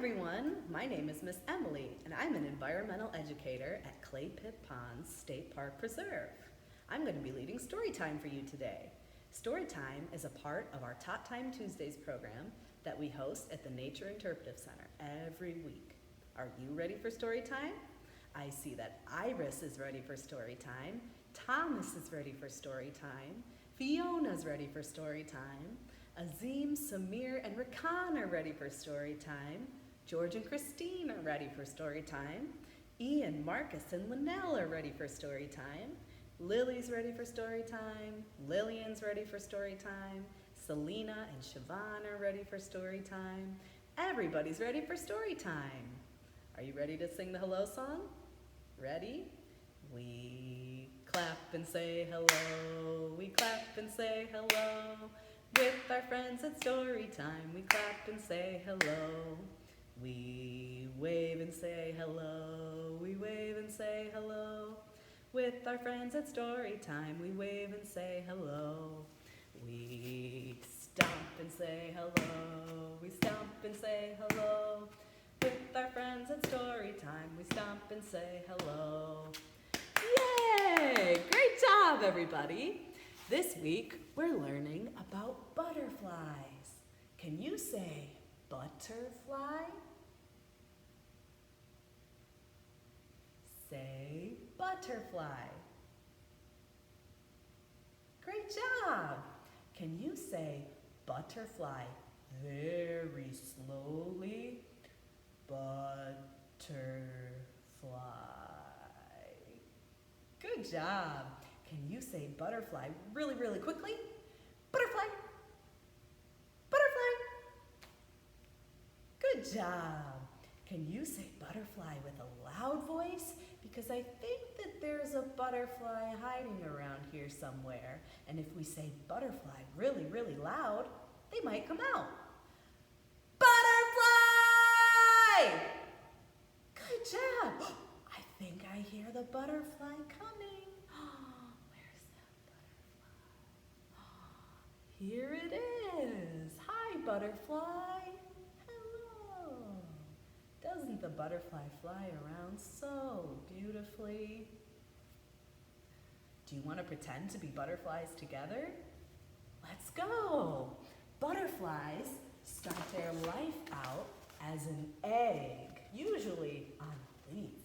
everyone, my name is Miss Emily and I'm an environmental educator at Clay Pit Ponds State Park Preserve. I'm going to be leading Storytime for you today. Storytime is a part of our Tot Time Tuesdays program that we host at the Nature Interpretive Center every week. Are you ready for Storytime? I see that Iris is ready for Storytime, Thomas is ready for Storytime, Fiona's ready for Storytime, Azim, Samir, and Rakan are ready for Storytime. George and Christine are ready for Storytime. Ian, Marcus, and Linnell are ready for Storytime. Lily's ready for Storytime. Lillian's ready for Storytime. Selena and Siobhan are ready for Storytime. Everybody's ready for Storytime. Are you ready to sing the hello song? Ready? We clap and say hello. We clap and say hello. With our friends at Storytime, we clap and say hello. We wave and say hello. We wave and say hello. With our friends at Storytime, we wave and say hello. We stomp and say hello. We stomp and say hello. With our friends at Storytime, we stomp and say hello. Yay! Great job, everybody! This week, we're learning about butterflies. Can you say butterfly? Say butterfly. Great job. Can you say butterfly very slowly? Butterfly. Good job. Can you say butterfly really, really quickly? Butterfly. Butterfly. Good job. Can you say butterfly with a loud voice? Because I think that there's a butterfly hiding around here somewhere. And if we say butterfly really, really loud, they might come out. Butterfly! Good job. I think I hear the butterfly coming. Where's that butterfly? Here it is. Hi, butterfly. Hello. Doesn't the butterfly fly around so beautifully? Do you want to pretend to be butterflies together? Let's go. Butterflies start their life out as an egg, usually on a leaf.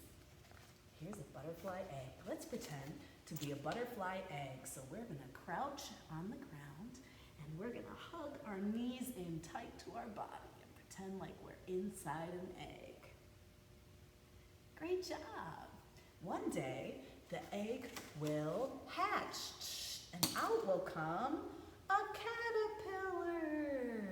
Here's a butterfly egg. Let's pretend to be a butterfly egg. So we're going to crouch on the ground and we're going to hug our knees in tight to our body and pretend like we're inside an egg. Great job. One day, the egg will hatch and out will come a caterpillar.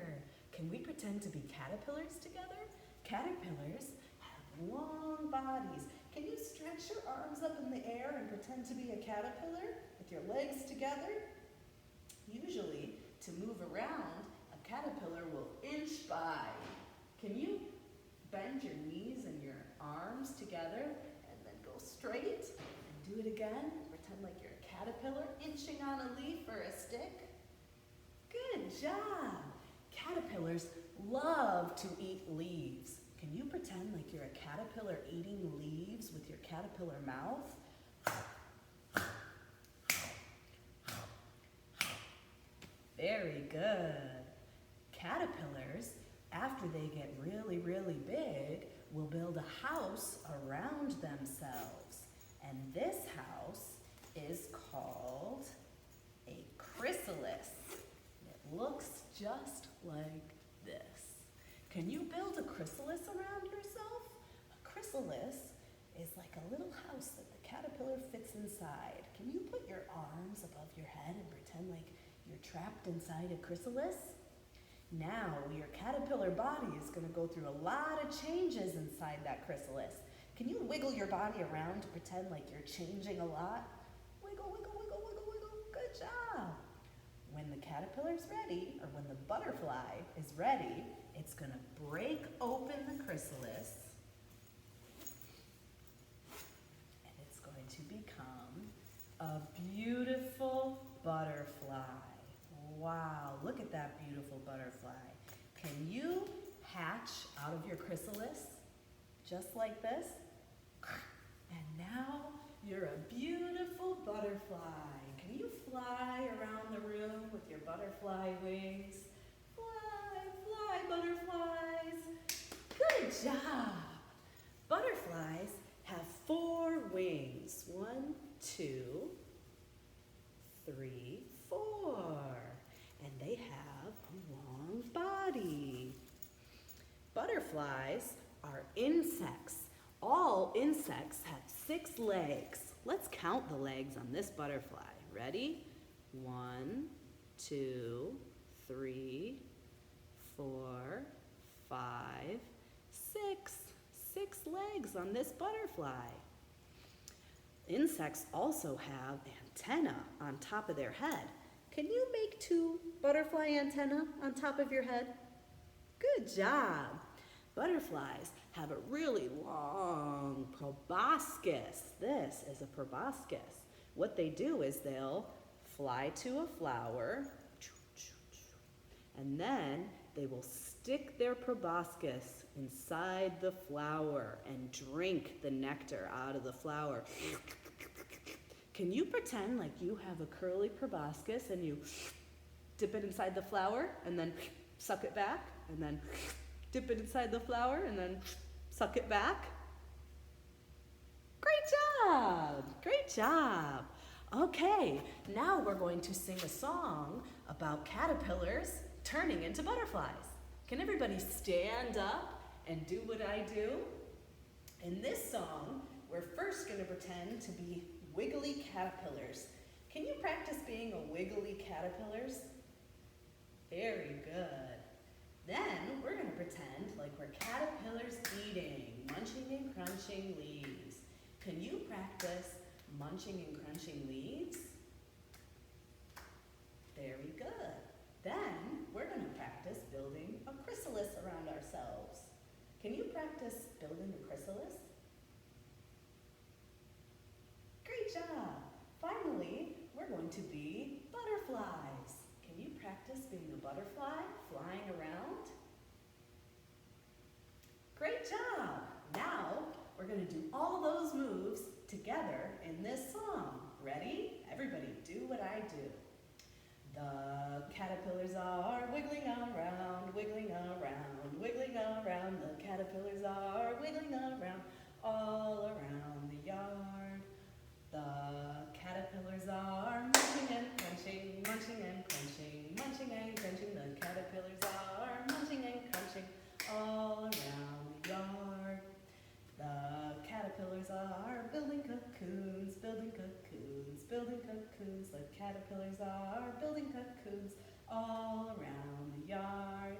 Can we pretend to be caterpillars together? Caterpillars have long bodies. Can you stretch your arms up in the air and pretend to be a caterpillar with your legs together? Usually, to move around, a caterpillar will inch by. Can you bend your knees and your arms together and then go straight and do it again? Pretend like you're a caterpillar inching on a leaf or a stick. Good job. Caterpillars love to eat leaves. Can you pretend like you're a caterpillar eating leaves with your caterpillar mouth? Very good. Caterpillars, after they get really, really big, will build a house around themselves. And this house is called a chrysalis. It looks just like this. Can you build a chrysalis around yourself? A chrysalis is like a little house that the caterpillar fits inside. Can you put your arms above your head and pretend like you're trapped inside a chrysalis? Now, your caterpillar body is going to go through a lot of changes inside that chrysalis. Can you wiggle your body around to pretend like you're changing a lot? Wiggle, wiggle, wiggle, wiggle, wiggle. Good job. When the caterpillar's ready, or when the butterfly is ready, it's going to break open the chrysalis and it's going to become a beautiful butterfly. Wow, look at that beautiful butterfly. Can you hatch out of your chrysalis, just like this. And now you're a beautiful butterfly. Can you fly around the room with your butterfly wings? Fly, fly, butterflies. Good job. Butterflies have 4 wings. 1, 2, 3, 4. And they have a long body. Butterflies are insects. All insects have 6 legs. Let's count the legs on this butterfly. Ready? 1, 2, 3, 4, 5, 6. 6 legs on this butterfly. Insects also have antennae on top of their head. Can you make 2 butterfly antennae on top of your head? Good job. Butterflies have a really long proboscis. This is a proboscis. What they do is they'll fly to a flower, and then they will stick their proboscis inside the flower and drink the nectar out of the flower. Can you pretend like you have a curly proboscis and you dip it inside the flower and then suck it back, and then dip it inside the flower and then suck it back? Great job! Great job! Okay, now we're going to sing a song about caterpillars turning into butterflies. Can everybody stand up and do what I do? In this song, we're first going to pretend to be wiggly caterpillars. Can you practice being a wiggly caterpillars? Very good. Then we're going to pretend like we're caterpillars eating, munching and crunching leaves. Can you practice munching and crunching leaves? Very good. Then we're going to practice building a chrysalis around ourselves. Can you practice building a chrysalis? Great job. Finally, we're going to be butterflies. Can you practice being a butterfly, flying around? Great job. Now, we're going to do all those moves together in this song. Ready? Everybody do what I do. The caterpillars are wiggling around, wiggling around, wiggling around. The caterpillars are wiggling around, all around the yard. The caterpillars are munching and crunching, munching and crunching, munching and crunching. The caterpillars are munching and crunching, all around the yard. The caterpillars are building cocoons, building cocoons, building cocoons. The caterpillars are building cocoons all around the yard.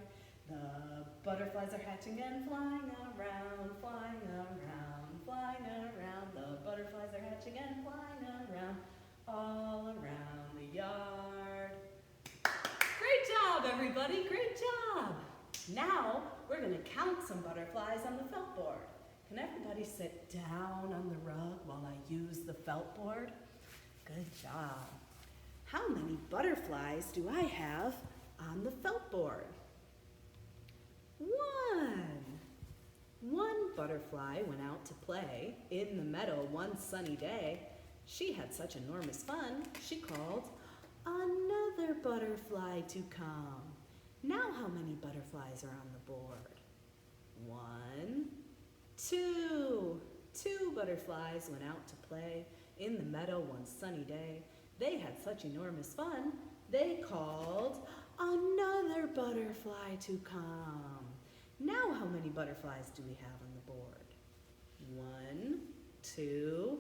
The butterflies are hatching and flying around, flying around, flying around. The butterflies are hatching and flying around, all around the yard. Great job, everybody, great job. Now, we're gonna count some butterflies on the felt board. Can everybody sit down on the rug while I use the felt board? Good job. How many butterflies do I have on the felt board? 1. One butterfly went out to play in the meadow one sunny day. She had such enormous fun, she called another butterfly to come. Now how many butterflies are on the board? 1, 2. 2 butterflies went out to play in the meadow one sunny day. They had such enormous fun, they called another butterfly to come. Now how many butterflies do we have on the board? 1, 2,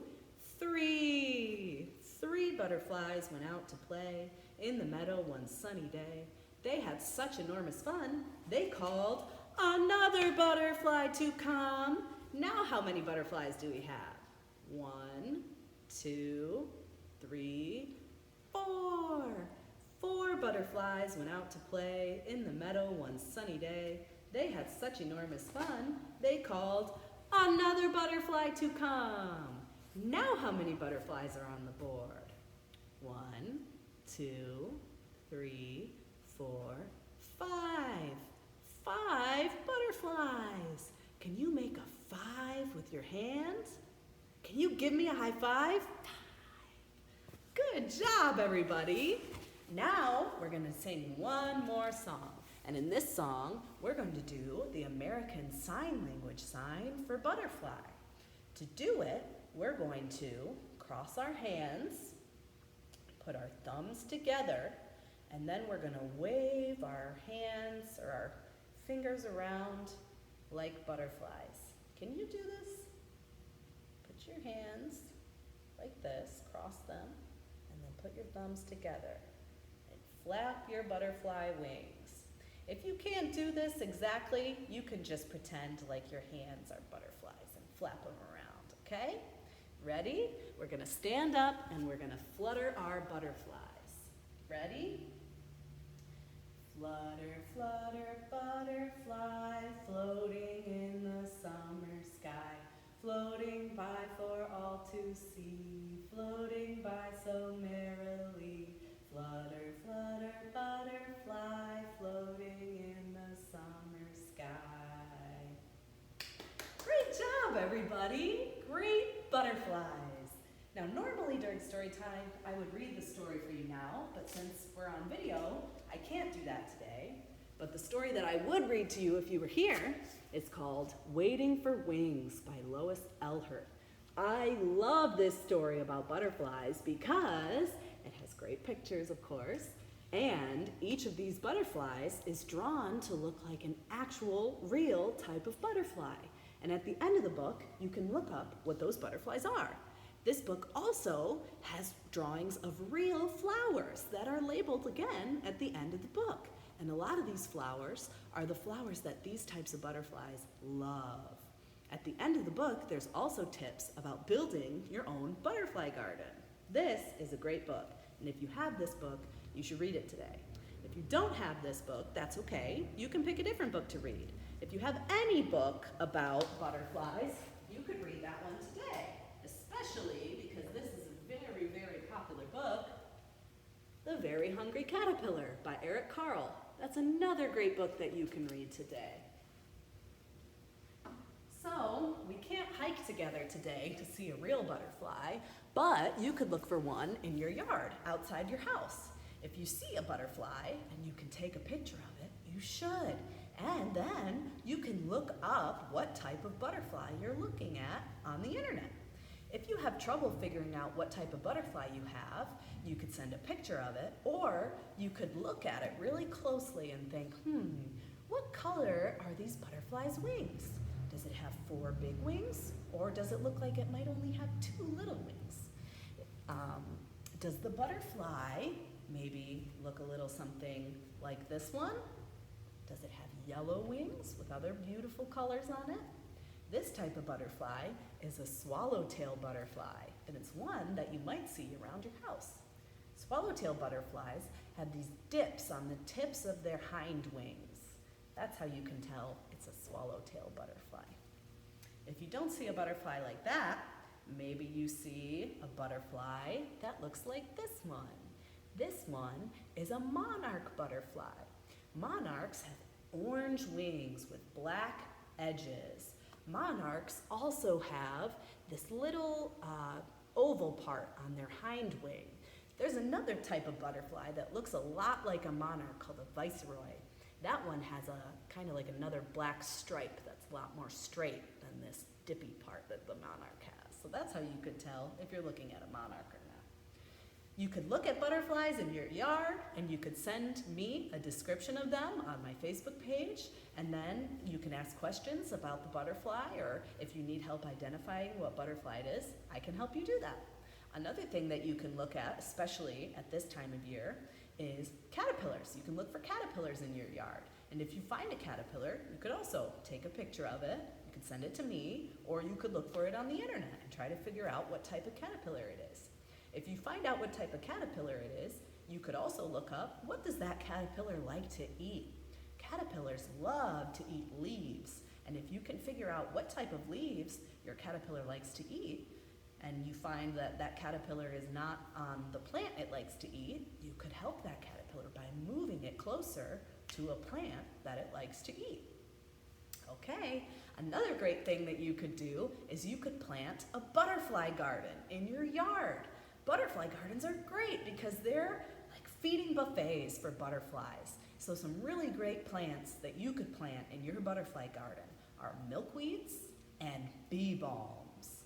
3. 3 butterflies went out to play in the meadow one sunny day. They had such enormous fun, they called another butterfly to come. Now how many butterflies do we have? 1, 2, 3, 4. 4 butterflies went out to play in the meadow one sunny day. They had such enormous fun, they called another butterfly to come. Now how many butterflies are on the board? 1, 2, 3, 4, 5. 5 butterflies. butterflies. Can you make a 5 with your hands? Can you give me a high five? Good job, everybody. Now we're going to sing one more song. And in this song, we're going to do the American Sign Language sign for butterfly. To do it, we're going to cross our hands, put our thumbs together, and then we're going to wave our hands or our fingers around like butterflies. Can you do this? Put your hands like this, cross them, and then put your thumbs together and flap your butterfly wings. If you can't do this exactly, you can just pretend like your hands are butterflies and flap them around, okay? Ready? We're gonna stand up and we're gonna flutter our butterflies. Ready? Flutter, flutter, butterfly, floating in the summer sky, floating by for all to see, floating by so merrily. Flutter, flutter, butterfly, floating in the summer sky. Great job, everybody. Great butterflies. Now, normally during story time, I would read the story for you now, but since we're on video, I can't do that today. But the story that I would read to you if you were here is called Waiting for Wings by Lois Elhert. I love this story about butterflies because it has great pictures, of course, and each of these butterflies is drawn to look like an actual, real type of butterfly. And at the end of the book, you can look up what those butterflies are. This book also has drawings of real flowers that are labeled again at the end of the book. And a lot of these flowers are the flowers that these types of butterflies love. At the end of the book, there's also tips about building your own butterfly garden. This is a great book, and if you have this book, you should read it today. If you don't have this book, that's okay. You can pick a different book to read. If you have any book about butterflies, you could read that one today, especially because this is a very, very popular book, The Very Hungry Caterpillar by Eric Carle. That's another great book that you can read today. So, we can't hike together today to see a real butterfly, but you could look for one in your yard, outside your house. If you see a butterfly and you can take a picture of it, you should. And then you can look up what type of butterfly you're looking at on the internet. If you have trouble figuring out what type of butterfly you have, you could send a picture of it, or you could look at it really closely and think, what color are these butterflies' wings? Does it have 4 big wings, or does it look like it might only have 2 little wings? Does the butterfly maybe look a little something like this one? Does it have yellow wings with other beautiful colors on it? This type of butterfly is a swallowtail butterfly, and it's one that you might see around your house. Swallowtail butterflies have these dips on the tips of their hind wings. That's how you can tell it's a swallowtail butterfly. If you don't see a butterfly like that, maybe you see a butterfly that looks like this one. This one is a monarch butterfly. Monarchs have orange wings with black edges. Monarchs also have this little oval part on their hind wing. There's another type of butterfly that looks a lot like a monarch called a viceroy. That one has a kind of like another black stripe that's a lot more straight than this dippy part that the monarch has. So that's how you could tell if you're looking at a monarch or not. You could look at butterflies in your yard, and you could send me a description of them on my Facebook page, and then you can ask questions about the butterfly, or if you need help identifying what butterfly it is, I can help you do that. Another thing that you can look at, especially at this time of year, is caterpillars. You can look for caterpillars in your yard. And if you find a caterpillar, you could also take a picture of it, you could send it to me, or you could look for it on the internet and try to figure out what type of caterpillar it is. If you find out what type of caterpillar it is, you could also look up, what does that caterpillar like to eat? Caterpillars love to eat leaves, and if you can figure out what type of leaves your caterpillar likes to eat, and you find that that caterpillar is not on the plant it likes to eat, you could help that caterpillar by moving it closer to a plant that it likes to eat. Okay. Another great thing that you could do is you could plant a butterfly garden in your yard. Butterfly gardens are great because they're like feeding buffets for butterflies. So some really great plants that you could plant in your butterfly garden are milkweeds and bee balms.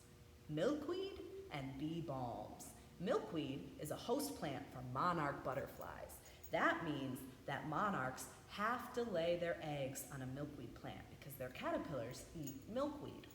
Milkweed and bee balms. Milkweed is a host plant for monarch butterflies. That means that monarchs have to lay their eggs on a milkweed plant because their caterpillars eat milkweed.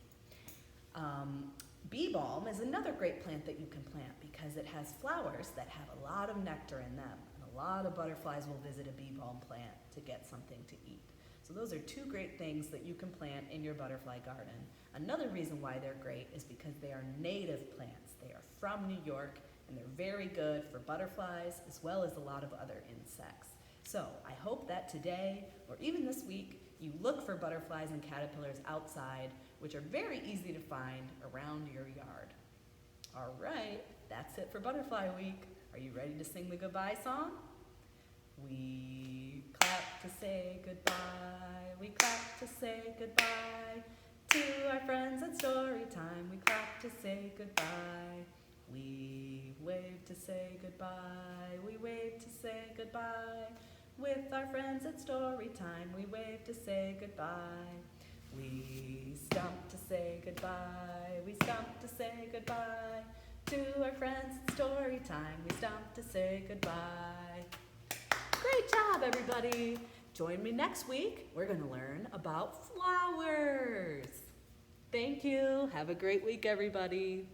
Bee balm is another great plant that you can plant because it has flowers that have a lot of nectar in them, and a lot of butterflies will visit a bee balm plant to get something to eat. So those are two great things that you can plant in your butterfly garden. Another reason why they're great is because they are native plants. They are from New York, and they're very good for butterflies as well as a lot of other insects. So I hope that today, or even this week, you look for butterflies and caterpillars outside, which are very easy to find around your yard. All right, that's it for Butterfly Week. Are you ready to sing the goodbye song? We clap to say goodbye. We clap to say goodbye to our friends at Storytime. We clap to say goodbye. We wave to say goodbye. We wave to say goodbye. With our friends at Storytime, we wave to say goodbye. We stomp to say goodbye. We stomp to say goodbye. To our friends at Storytime, we stomp to say goodbye. Great job, everybody. Join me next week. We're going to learn about flowers. Thank you. Have a great week, everybody.